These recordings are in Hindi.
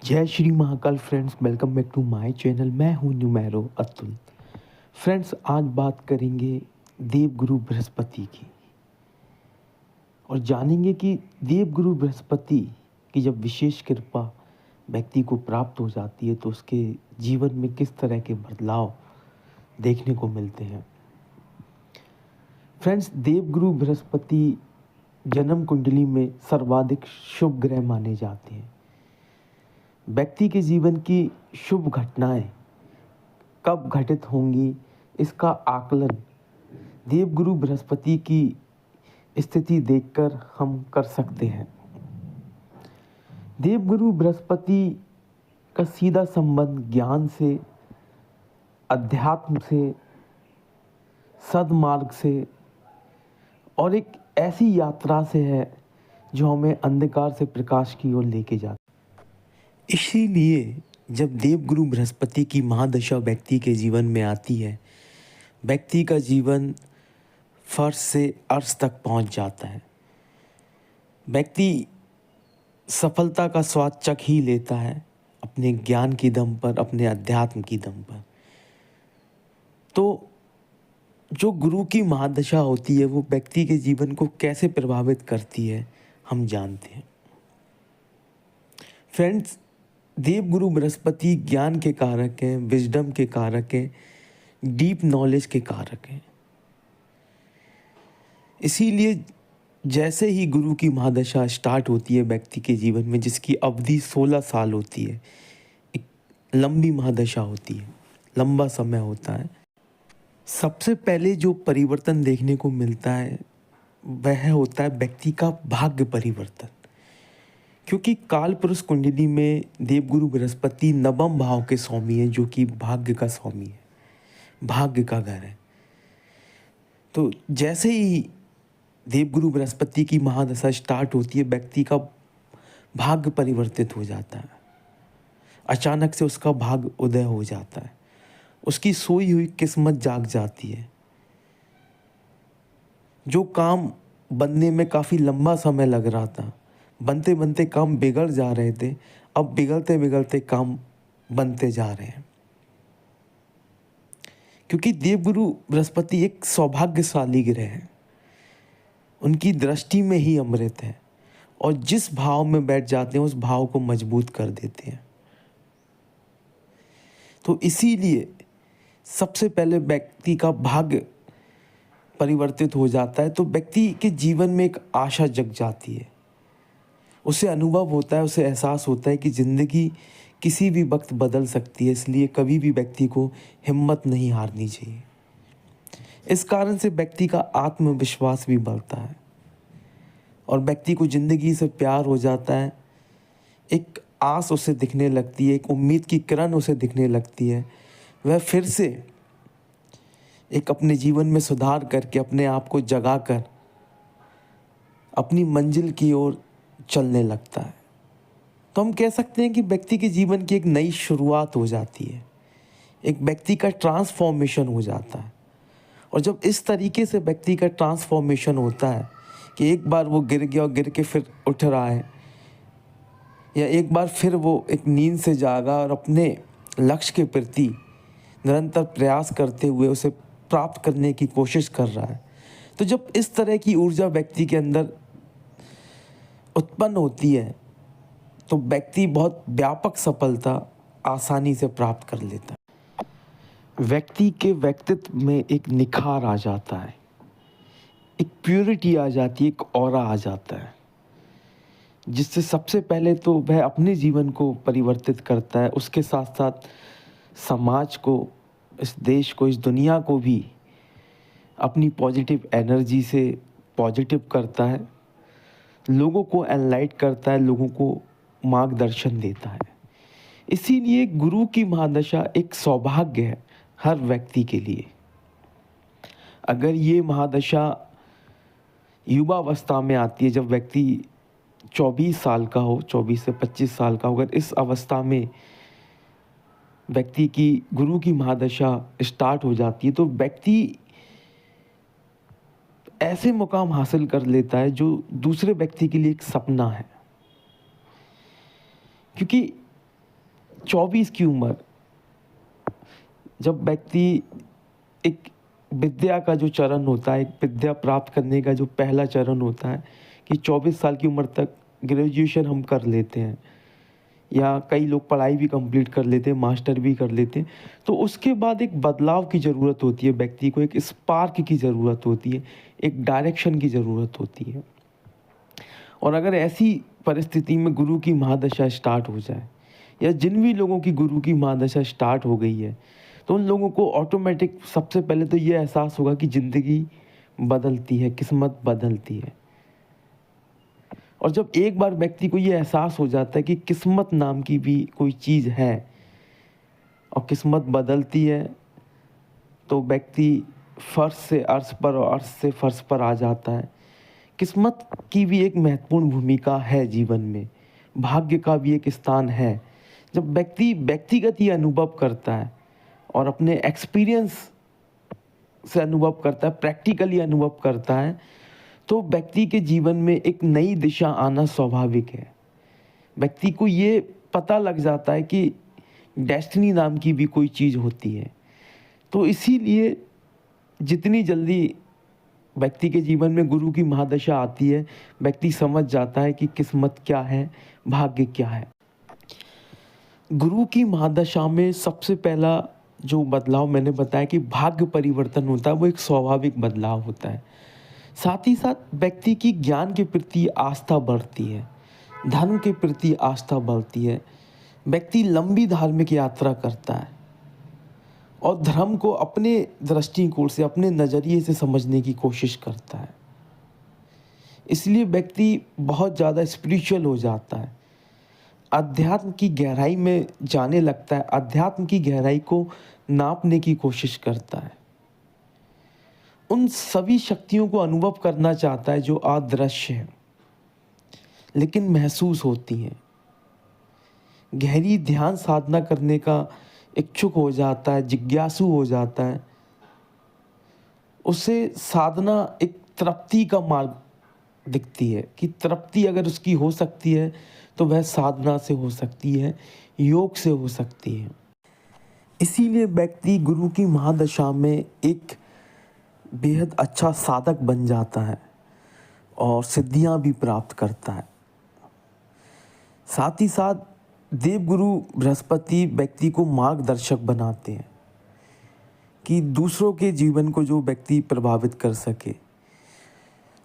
जय Shri Mahakal friends, welcome back to my channel. मैं हूं न्यूमेरो अतुल। फ्रेंड्स, आज बात करेंगे देवगुरु बृहस्पति की और जानेंगे कि देवगुरु बृहस्पति की जब विशेष कृपा व्यक्ति को प्राप्त हो जाती है तो उसके जीवन में किस तरह के बदलाव देखने को मिलते हैं। फ्रेंड्स, देवगुरु बृहस्पति जन्म कुंडली में सर्वाधिक शुभ ग्रह माने जाते हैं। व्यक्ति के जीवन की शुभ घटनाएं कब घटित होंगी, इसका आकलन देवगुरु बृहस्पति की स्थिति देखकर हम कर सकते हैं। देवगुरु बृहस्पति का सीधा संबंध ज्ञान से, अध्यात्म से, सद्मार्ग से और एक ऐसी यात्रा से है जो हमें अंधकार से प्रकाश की ओर लेके जाती है। इसीलिए जब देवगुरु बृहस्पति की महादशा व्यक्ति के जीवन में आती है, व्यक्ति का जीवन फर्श से अर्श तक पहुंच जाता है। व्यक्ति सफलता का स्वाद चख ही लेता है अपने ज्ञान की दम पर, अपने अध्यात्म की दम पर। तो जो गुरु की महादशा होती है वो व्यक्ति के जीवन को कैसे प्रभावित करती है हम जानते हैं। फ्रेंड्स, देवगुरु बृहस्पति ज्ञान के कारक हैं, विजडम के कारक हैं, डीप नॉलेज के कारक हैं। इसीलिए जैसे ही गुरु की महादशा स्टार्ट होती है व्यक्ति के जीवन में, जिसकी अवधि 16 साल होती है, एक लंबी महादशा होती है, लंबा समय होता है। सबसे पहले जो परिवर्तन देखने को मिलता है वह होता है व्यक्ति का भाग्य परिवर्तन। क्योंकि काल पुरुष कुंडली में देवगुरु बृहस्पति नवम भाव के स्वामी है, जो कि भाग्य का स्वामी है, भाग्य का घर है। तो जैसे ही देवगुरु बृहस्पति की महादशा स्टार्ट होती है, व्यक्ति का भाग्य परिवर्तित हो जाता है। अचानक से उसका भाग्य उदय हो जाता है, उसकी सोई हुई किस्मत जाग जाती है। जो काम बनने में काफ़ी लंबा समय लग रहा था, बनते बनते काम बिगड़ जा रहे थे, अब बिगड़ते बिगड़ते काम बनते जा रहे हैं। क्योंकि देवगुरु बृहस्पति एक सौभाग्यशाली ग्रह है, उनकी दृष्टि में ही अमृत है और जिस भाव में बैठ जाते हैं उस भाव को मजबूत कर देते हैं। तो इसीलिए सबसे पहले व्यक्ति का भाग्य परिवर्तित हो जाता है तो व्यक्ति के जीवन में एक आशा जग जाती है। उसे अनुभव होता है, उसे एहसास होता है कि ज़िंदगी किसी भी वक्त बदल सकती है, इसलिए कभी भी व्यक्ति को हिम्मत नहीं हारनी चाहिए। इस कारण से व्यक्ति का आत्मविश्वास भी बढ़ता है और व्यक्ति को ज़िंदगी से प्यार हो जाता है। एक आस उसे दिखने लगती है, एक उम्मीद की किरण उसे दिखने लगती है। वह फिर से एक अपने जीवन में सुधार करके, अपने आप को जगा कर अपनी मंजिल की ओर चलने लगता है। तो हम कह सकते हैं कि व्यक्ति के जीवन की एक नई शुरुआत हो जाती है, एक व्यक्ति का ट्रांसफॉर्मेशन हो जाता है। और जब इस तरीके से व्यक्ति का ट्रांसफॉर्मेशन होता है कि एक बार वो गिर गया और गिर के फिर उठ रहा है, या एक बार फिर वो एक नींद से जागा और अपने लक्ष्य के प्रति निरंतर प्रयास करते हुए उसे प्राप्त करने की कोशिश कर रहा है, तो जब इस तरह की ऊर्जा व्यक्ति के अंदर उत्पन्न होती है तो व्यक्ति बहुत व्यापक सफलता आसानी से प्राप्त कर लेता है। व्यक्ति के व्यक्तित्व में एक निखार आ जाता है, एक प्योरिटी आ जाती है, एक ऑरा आ जाता है, जिससे सबसे पहले तो वह अपने जीवन को परिवर्तित करता है, उसके साथ साथ समाज को, इस देश को, इस दुनिया को भी अपनी पॉजिटिव एनर्जी से पॉजिटिव करता है, लोगों को एनलाइट करता है, लोगों को मार्गदर्शन देता है। इसीलिए गुरु की महादशा एक सौभाग्य है हर व्यक्ति के लिए। अगर ये महादशा युवावस्था में आती है, जब व्यक्ति 24 साल का हो, 24 से 25 साल का हो, अगर इस अवस्था में व्यक्ति की गुरु की महादशा स्टार्ट हो जाती है तो व्यक्ति ऐसे मुकाम हासिल कर लेता है जो दूसरे व्यक्ति के लिए एक सपना है। क्योंकि 24 की उम्र, जब व्यक्ति एक विद्या का जो चरण होता है, एक विद्या प्राप्त करने का जो पहला चरण होता है कि 24 साल की उम्र तक ग्रेजुएशन हम कर लेते हैं, या कई लोग पढ़ाई भी कंप्लीट कर लेते हैं, मास्टर भी कर लेते हैं, तो उसके बाद एक बदलाव की ज़रूरत होती है व्यक्ति को, एक स्पार्क की ज़रूरत होती है, एक डायरेक्शन की ज़रूरत होती है। और अगर ऐसी परिस्थिति में गुरु की महादशा स्टार्ट हो जाए, या जिन भी लोगों की गुरु की महादशा स्टार्ट हो गई है, तो उन लोगों को ऑटोमेटिक सबसे पहले तो ये एहसास होगा कि ज़िंदगी बदलती है, किस्मत बदलती है। और जब एक बार व्यक्ति को ये एहसास हो जाता है कि किस्मत नाम की भी कोई चीज़ है और किस्मत बदलती है, तो व्यक्ति फर्श से अर्श पर और अर्श से फर्श पर आ जाता है। किस्मत की भी एक महत्वपूर्ण भूमिका है जीवन में, भाग्य का भी एक स्थान है। जब व्यक्ति व्यक्तिगत ही अनुभव करता है और अपने एक्सपीरियंस से अनुभव करता है, प्रैक्टिकली अनुभव करता है, तो व्यक्ति के जीवन में एक नई दिशा आना स्वाभाविक है। व्यक्ति को ये पता लग जाता है कि डेस्टिनी नाम की भी कोई चीज़ होती है। तो इसीलिए जितनी जल्दी व्यक्ति के जीवन में गुरु की महादशा आती है, व्यक्ति समझ जाता है कि किस्मत क्या है, भाग्य क्या है। गुरु की महादशा में सबसे पहला जो बदलाव मैंने बताया कि भाग्य परिवर्तन होता है, वो एक स्वाभाविक बदलाव होता है। साथ ही साथ व्यक्ति की ज्ञान के प्रति आस्था बढ़ती है, धर्म के प्रति आस्था बढ़ती है। व्यक्ति लंबी धार्मिक यात्रा करता है और धर्म को अपने दृष्टिकोण से, अपने नज़रिए से समझने की कोशिश करता है। इसलिए व्यक्ति बहुत ज़्यादा स्पिरिचुअल हो जाता है, अध्यात्म की गहराई में जाने लगता है, अध्यात्म की गहराई को नापने की कोशिश करता है, उन सभी शक्तियों को अनुभव करना चाहता है जो अदृश्य है लेकिन महसूस होती हैं। गहरी ध्यान साधना करने का इच्छुक हो जाता है, जिज्ञासु हो जाता है। उसे साधना एक तृप्ति का मार्ग दिखती है कि तृप्ति अगर उसकी हो सकती है तो वह साधना से हो सकती है, योग से हो सकती है। इसीलिए व्यक्ति गुरु की महादशा में एक बेहद अच्छा साधक बन जाता है और सिद्धियां भी प्राप्त करता है। साथ ही साथ देवगुरु बृहस्पति व्यक्ति को मार्गदर्शक बनाते हैं कि दूसरों के जीवन को जो व्यक्ति प्रभावित कर सके।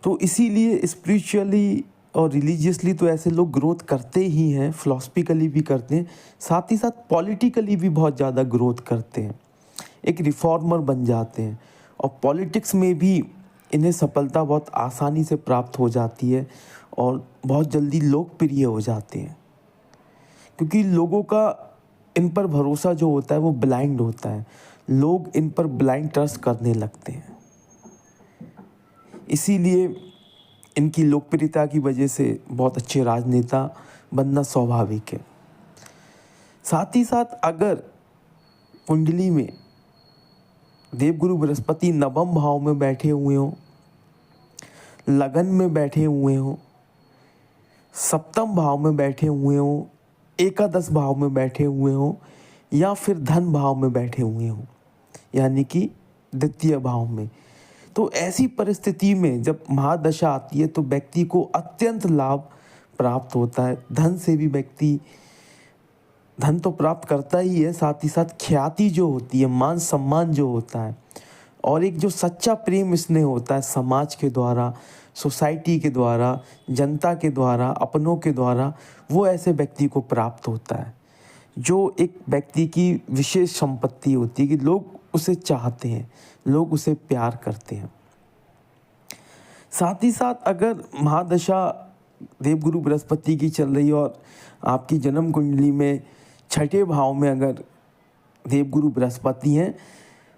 तो इसीलिए स्पिरिचुअली और रिलीजियसली तो ऐसे लोग ग्रोथ करते ही हैं, फिलॉसफिकली भी करते हैं, साथ ही साथ पॉलिटिकली भी बहुत ज़्यादा ग्रोथ करते हैं, एक रिफॉर्मर बन जाते हैं। और पॉलिटिक्स में भी इन्हें सफलता बहुत आसानी से प्राप्त हो जाती है और बहुत जल्दी लोकप्रिय हो जाते हैं, क्योंकि लोगों का इन पर भरोसा जो होता है वो ब्लाइंड होता है। लोग इन पर ब्लाइंड ट्रस्ट करने लगते हैं। इसीलिए इनकी लोकप्रियता की वजह से बहुत अच्छे राजनेता बनना स्वाभाविक है। साथ ही साथ अगर कुंडली में देवगुरु बृहस्पति नवम भाव में बैठे हुए हों, लगन में बैठे हुए हों, सप्तम भाव में बैठे हुए हों, एकादश भाव में बैठे हुए हों, या फिर धन भाव में बैठे हुए हों, यानी कि द्वितीय भाव में, तो ऐसी परिस्थिति में जब महादशा आती है तो व्यक्ति को अत्यंत लाभ प्राप्त होता है। धन से भी व्यक्ति धन तो प्राप्त करता ही है, साथ ही साथ ख्याति जो होती है, मान सम्मान जो होता है, और एक जो सच्चा प्रेम स्नेह होता है समाज के द्वारा, सोसाइटी के द्वारा, जनता के द्वारा, अपनों के द्वारा, वो ऐसे व्यक्ति को प्राप्त होता है, जो एक व्यक्ति की विशेष संपत्ति होती है कि लोग उसे चाहते हैं, लोग उसे प्यार करते हैं। साथ ही साथ अगर महादशा देवगुरु बृहस्पति की चल रही है और आपकी जन्म कुंडली में छठे भाव में अगर देवगुरु बृहस्पति हैं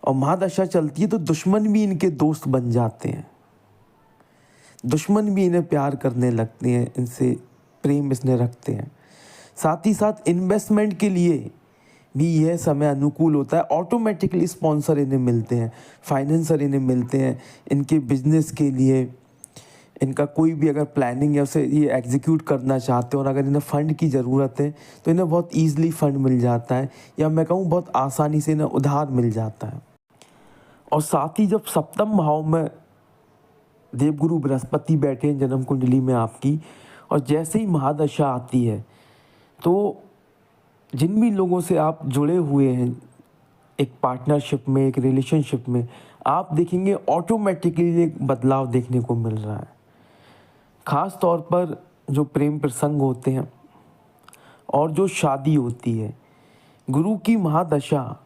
और महादशा चलती है, तो दुश्मन भी इनके दोस्त बन जाते हैं, दुश्मन भी इन्हें प्यार करने लगते हैं, इनसे प्रेम इसने रखते हैं। साथ ही साथ इन्वेस्टमेंट के लिए भी यह समय अनुकूल होता है। ऑटोमेटिकली स्पॉन्सर इन्हें मिलते हैं, फाइनेंसर इन्हें मिलते हैं, इनके बिजनेस के लिए इनका कोई भी अगर प्लानिंग है उसे ये एग्जीक्यूट करना चाहते हो और अगर इन्हें फ़ंड की ज़रूरत है तो इन्हें बहुत ईज़िली फ़ंड मिल जाता है, या मैं कहूँ बहुत आसानी से इन्हें उधार मिल जाता है। और साथ ही जब सप्तम भाव में देवगुरु बृहस्पति बैठे हैं जन्म कुंडली में आपकी, और जैसे ही महादशा आती है तो जिन भी लोगों से आप जुड़े हुए हैं एक पार्टनरशिप में, एक रिलेशनशिप में, आप देखेंगे ऑटोमेटिकली एक बदलाव देखने को मिल रहा है। ख़ास तौर पर जो प्रेम प्रसंग होते हैं और जो शादी होती है, गुरु की महादशा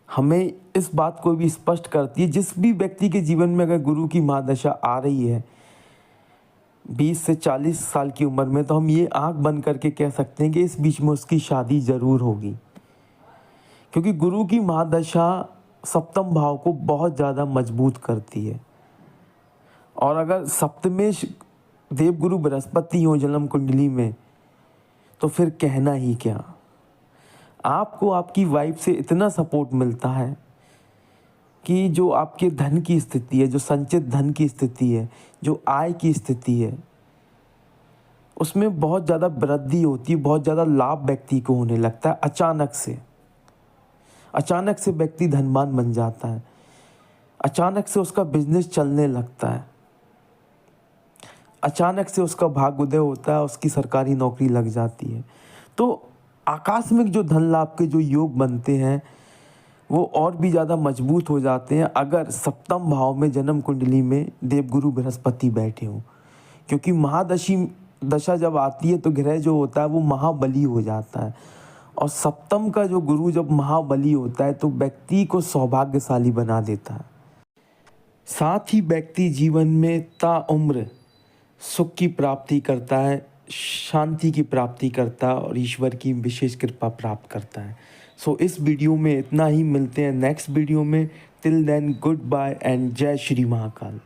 हमें इस बात को भी स्पष्ट करती है, जिस भी व्यक्ति के जीवन में अगर गुरु की महादशा आ रही है 20 से 40 साल की उम्र में, तो हम ये आंख बंद करके कह सकते हैं कि इस बीच में उसकी शादी ज़रूर होगी, क्योंकि गुरु की महादशा सप्तम भाव को बहुत ज़्यादा मजबूत करती है। और अगर सप्तमेश देवगुरु बृहस्पति हो जन्म कुंडली में तो फिर कहना ही क्या। आपको आपकी वाइफ से इतना सपोर्ट मिलता है कि जो आपके धन की स्थिति है, जो संचित धन की स्थिति है, जो आय की स्थिति है, उसमें बहुत ज़्यादा वृद्धि होती है, बहुत ज़्यादा लाभ व्यक्ति को होने लगता है। अचानक से व्यक्ति धनवान बन जाता है, अचानक से उसका बिजनेस चलने लगता है, अचानक से उसका भाग्योदय होता है, उसकी सरकारी नौकरी लग जाती है। तो आकस्मिक जो धन लाभ के जो योग बनते हैं वो और भी ज़्यादा मजबूत हो जाते हैं अगर सप्तम भाव में जन्म कुंडली में देवगुरु बृहस्पति बैठे हों, क्योंकि दशा जब आती है तो ग्रह जो होता है वो महाबली हो जाता है, और सप्तम का जो गुरु जब महाबली होता है तो व्यक्ति को सौभाग्यशाली बना देता है। साथ ही व्यक्ति जीवन में ताउम्र सुख की प्राप्ति करता है, शांति की प्राप्ति करता है और ईश्वर की विशेष कृपा प्राप्त करता है। सो इस वीडियो में इतना ही, मिलते हैं नेक्स्ट वीडियो में। Till then good bye and जय श्री महाकाल।